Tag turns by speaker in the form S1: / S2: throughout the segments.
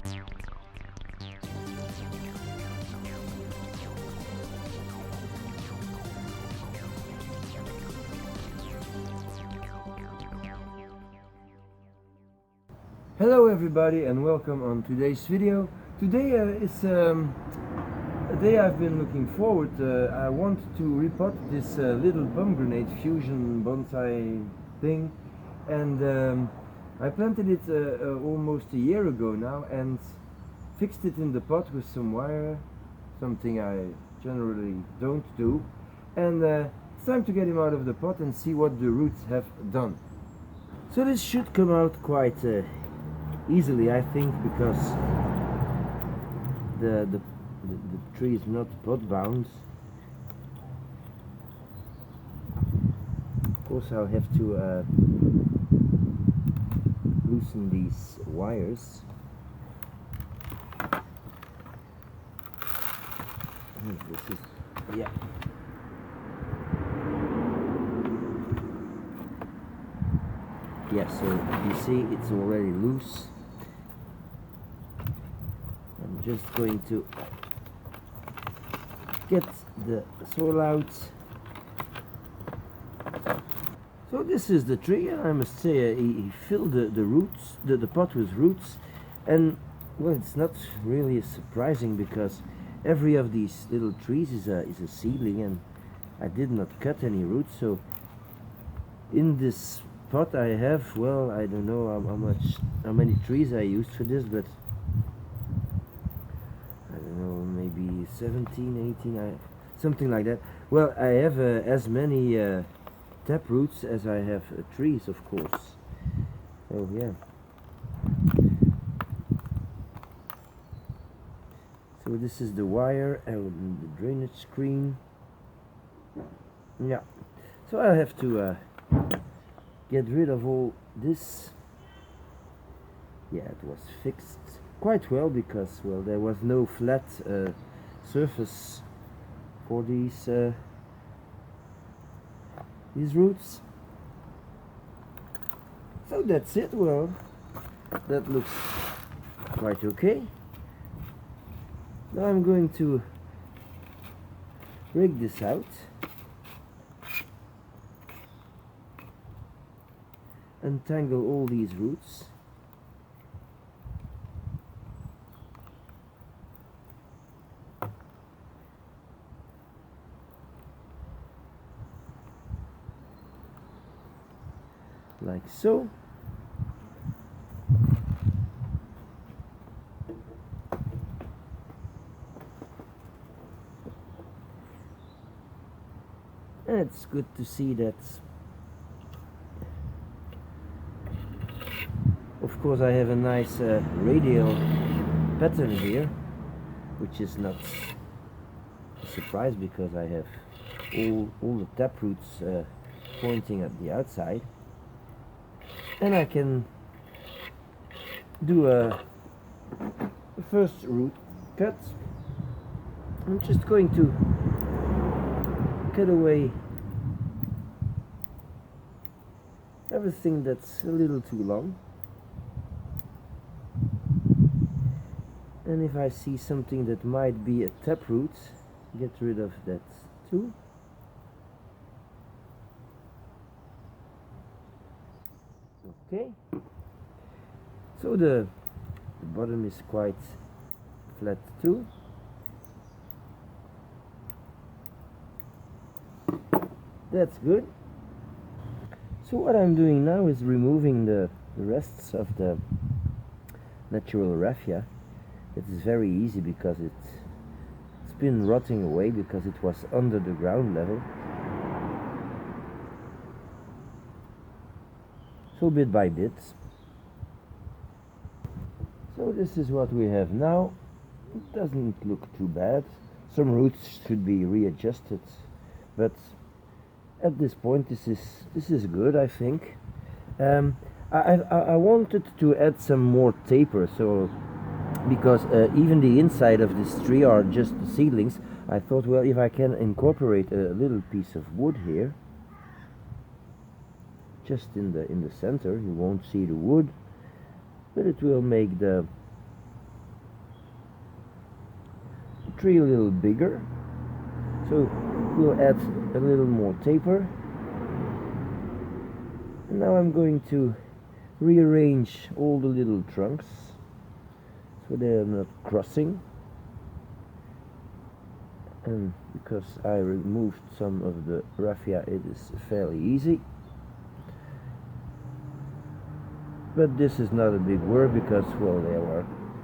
S1: Hello everybody and welcome on today's video. Today is a day I've been looking forward. I want to repot this little pomegranate fusion bonsai thing, and I planted it almost a year ago now and fixed it in the pot with some wire, something I generally don't do, and it's time to get him out of the pot and see what the roots have done. So this should come out quite easily, I think, because the tree is not pot bound. Of course I'll have to loosen these wires. This is, yeah. Yeah, so you see it's already loose. I'm just going to get the soil out. So this is the tree, and I must say he filled the roots, the pot with roots, and well, it's not really surprising because every of these little trees is a seedling, and I did not cut any roots. So in this pot I have, well, I don't know how many trees I used for this, but I don't know, maybe 17, 18, something like that. Well, I have as many tap roots as I have trees, of course. So yeah. So this is the wire and the drainage screen. Yeah. So I have to get rid of all this. Yeah, it was fixed quite well because, well, there was no flat surface for these roots. So that's it. Well, that looks quite okay. Now I'm going to rig this out untangle all these roots. Like so. And it's good to see that. Of course I have a nice radial pattern here, which is not a surprise because I have all the tap roots pointing at the outside. And I can do a first root cut. I'm just going to cut away everything that's a little too long. And if I see something that might be a taproot, get rid of that too. Okay. So the bottom is quite flat too. That's good. So what I'm doing now is removing the rests of the natural raffia. It is very easy because it's been rotting away because it was under the ground level. So bit by bit. So this is what we have now. It doesn't look too bad. Some roots should be readjusted, but at this point this is good, I think. I wanted to add some more taper, so because even the inside of this tree are just the seedlings, I thought, well, if I can incorporate a little piece of wood here, just in the center, you won't see the wood, but it will make the tree a little bigger, so we'll add a little more taper. And now I'm going to rearrange all the little trunks so they're not crossing, and because I removed some of the raffia, it is fairly easy. But this is not a big work because, well,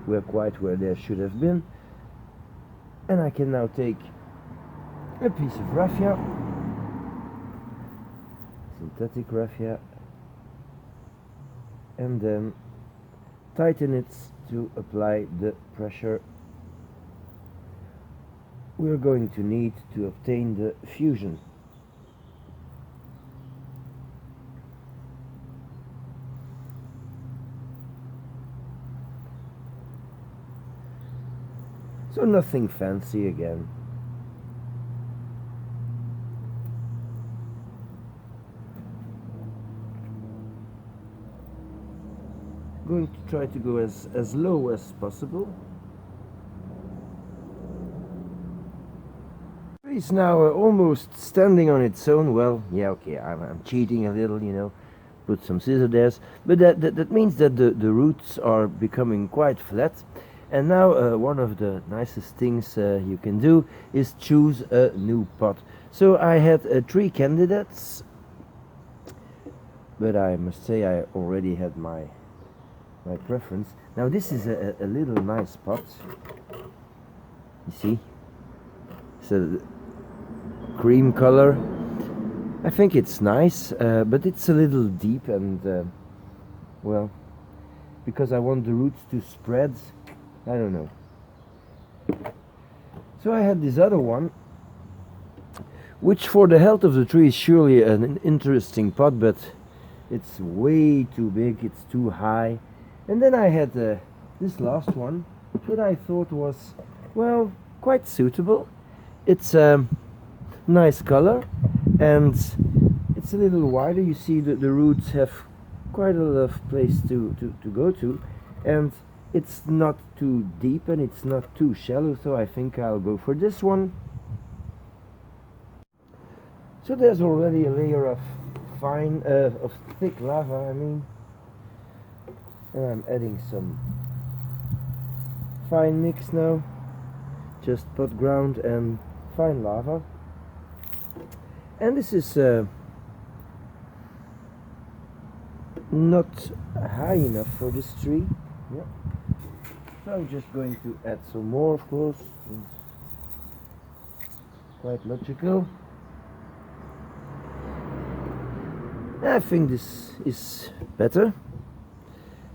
S1: we're quite where they should have been. And I can now take a piece of raffia, synthetic raffia, and then tighten it to apply the pressure we're going to need to obtain the fusion. So nothing fancy again. Going to try to go as low as possible. It's now almost standing on its own. Well, yeah, okay, I'm cheating a little, you know, put some scissors there, but that means that the roots are becoming quite flat. And now one of the nicest things you can do is choose a new pot. So I had 3 candidates, but I must say I already had my preference. Now this is a little nice pot. You see, it's a cream color. I think it's nice, but it's a little deep, and well, because I want the roots to spread, I don't know. So I had this other one, which for the health of the tree is surely an interesting pot, but it's way too big, it's too high. And then I had this last one that I thought was, well, quite suitable. It's a nice color, and it's a little wider. You see that the roots have quite a lot of place to go to, and it's not too deep and it's not too shallow, so I think I'll go for this one. So there's already a layer of thick lava, I mean, and I'm adding some fine mix now, just pot ground and fine lava. And this is not high enough for this tree. Yeah. So I'm just going to add some more, of course. Quite logical. I think this is better.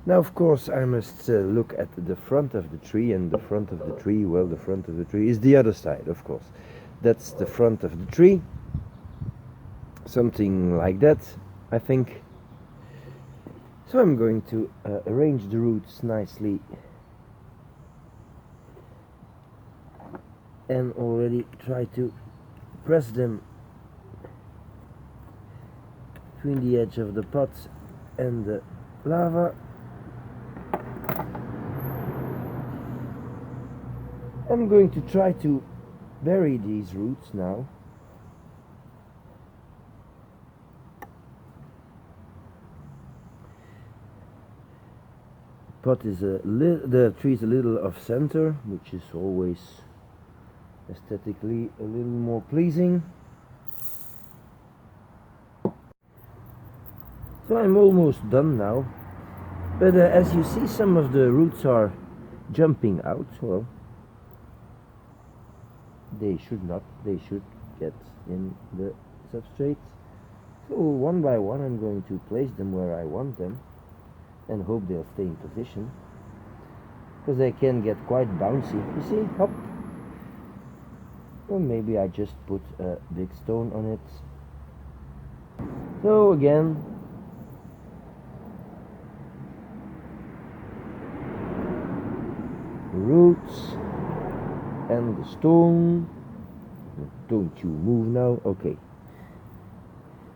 S1: Now, of course, I must look at the front of the tree, and the front of the tree, well, the front of the tree is the other side, of course. That's the front of the tree. Something like that, I think. So I'm going to arrange the roots nicely and already try to press them between the edge of the pot and the lava. I'm going to try to bury these roots now. Pot is the tree is a little off center, which is always aesthetically a little more pleasing. So I'm almost done now, but as you see, some of the roots are jumping out. Well, they should not, they should get in the substrate. So one by one I'm going to place them where I want them and hope they'll stay in position, because they can get quite bouncy. You see, hop. Or maybe I just put a big stone on it. So again, roots and the stone. Don't you move now. Okay,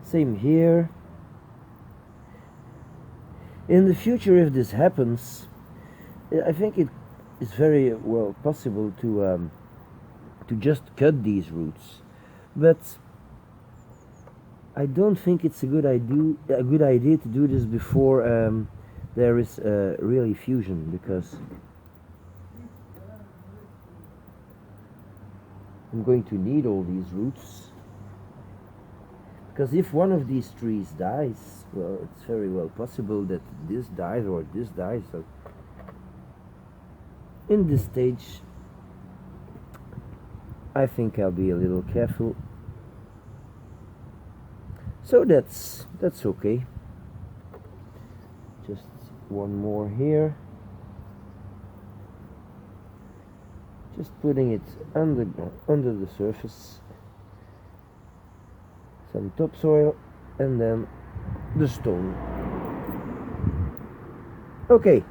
S1: same here. In the future, if this happens, I think it is very well possible to to just cut these roots, but I don't think it's a good idea to do this before there is really fusion, because I'm going to need all these roots. Because if one of these trees dies, well, it's very well possible that this dies or this dies. So in this stage, I think I'll be a little careful. So that's okay. Just one more here. Just putting it under the surface. Some topsoil and then the stone. Okay,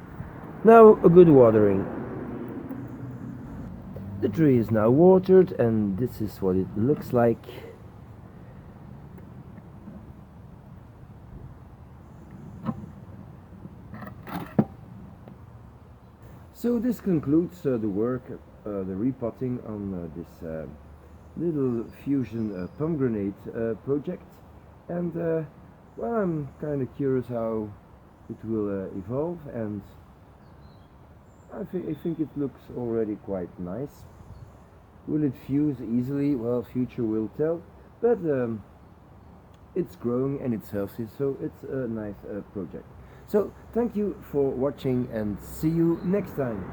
S1: now a good watering. The tree is now watered, and this is what it looks like. So this concludes the work, the repotting on this little fusion pomegranate project, and well, I'm kind of curious how it will evolve, and I think it looks already quite nice. Will it fuse easily? Well, future will tell, but it's growing and it's healthy, so it's a nice project. So thank you for watching, and see you next time.